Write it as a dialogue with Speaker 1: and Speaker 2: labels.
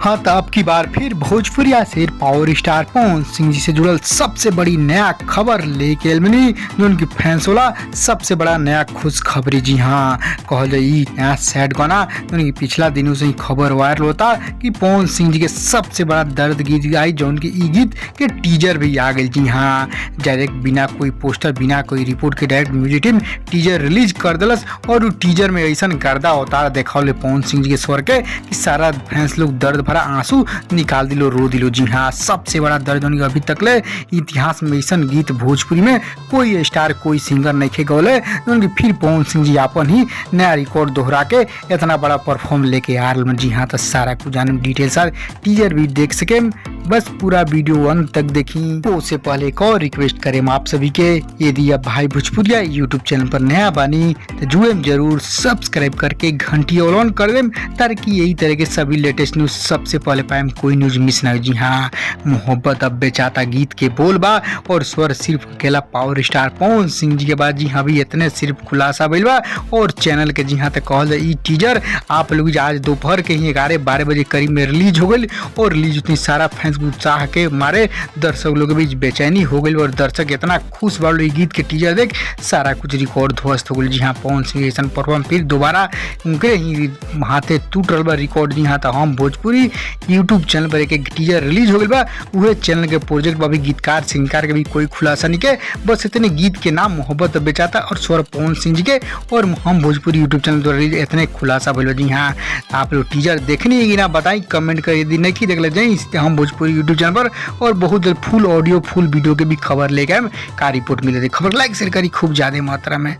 Speaker 1: हाँ तो अब की बार फिर भोजपुरिया से पावर स्टार पवन सिंह जी से जुड़ल सबसे बड़ी नया खबर लेके अलमनी जो उनकी फैंस वाला सबसे बड़ा नया खुश खबरी। जी हाँ, कहल जाए ई नया सैड गाना उनकी पिछला दिनों से ही खबर वायरल होता कि पवन सिंह जी के सबसे बड़ा दर्द गीत आई जो उनकी ई गीत के टीजर भी आ गई। जी हाँ, डायरेक्ट बिना कोई पोस्टर बिना कोई रिपोर्ट के direct music team teaser release कर दिलस और वो टीजर में ऐसा गर्दा अवतार देखा पवन सिंह जी के स्वर के कि सारा फैंस लोग दर्द भरा आंसू निकाल दिलो, रो दिलो। जी हाँ, सबसे बड़ा दर्द होने अभी तक ले इतिहास में ऐसा गीत भोजपुरी में कोई स्टार कोई सिंगर नहीं खे गौले उनकी फिर पवन सिंह जी अपन ही नया रिकॉर्ड दोहरा के इतना बड़ा परफॉर्म लेके आ रहे। जी हाँ, तो सारा कुछ जाने डिटेल सार टीजर भी देख सके, बस पूरा वीडियो अंत तक देखी। तो उससे पहले एक और रिक्वेस्ट करें आप सभी के, यदि आप भाई भोजपुरिया यूट्यूब चैनल पर नया बानी तो जुड़े जरूर सब्सक्राइब करके घंटी ऑन कर दें ताकि यही तरह के सभी लेटेस्ट न्यूज सबसे पहले पाए, कोई न्यूज मिस ना हो। जी हाँ, मोहब्बत अब बेचाता गीत के बोल बा और स्वर सिर्फ अकेला पावर स्टार पवन सिंह जी के बाद। जी हाँ, भी इतने सिर्फ खुलासा भइल बा और चैनल के जी हाँ तक कहल जाए टीजर आप लोग आज दोपहर के ही 11-12 बजे करीब में रिलीज हो गई और रिलीज उतनी सारा फैंस उत्साह के मारे दर्शक लोग के बीच बेचैनी हो गई और दर्शक इतना खुश बा गीत के टीजर देख सारा कुछ रिकॉर्ड ध्वस्त हो गई। जी हाँ, पवन सिंह ऐसा परफॉर्म फिर दोबारा उनके ही हाथे टूट रहा रिकॉर्ड। जी हाँ, तो हम भोजपुरी यूट्यूब चैनल पर एक टीजर रिलीज हो गई बा, वह चैनल के प्रोजेक्ट बा भी गीतकार सिंगकार के भी कोई खुलासा नहीं के, बस इतने गीत के नाम मोहब्बत बेचाता और स्वर पवन सिंह जी के और हम भोजपुरी यूट्यूब चैनल द्वारा इतने खुलासा भइल। जी हाँ, आप लोग टीजर देखनी है कि ना बताई कमेंट कर, यदि नहीं देख ले जाए हम भोजपुरी यूट्यूब चैनल पर और बहुत जल्द फुल ऑडियो फुल वीडियो के भी खबर लेके का रिपोर्ट मिले। खबर लाइक शेयर करी खूब ज्यादा मात्रा में।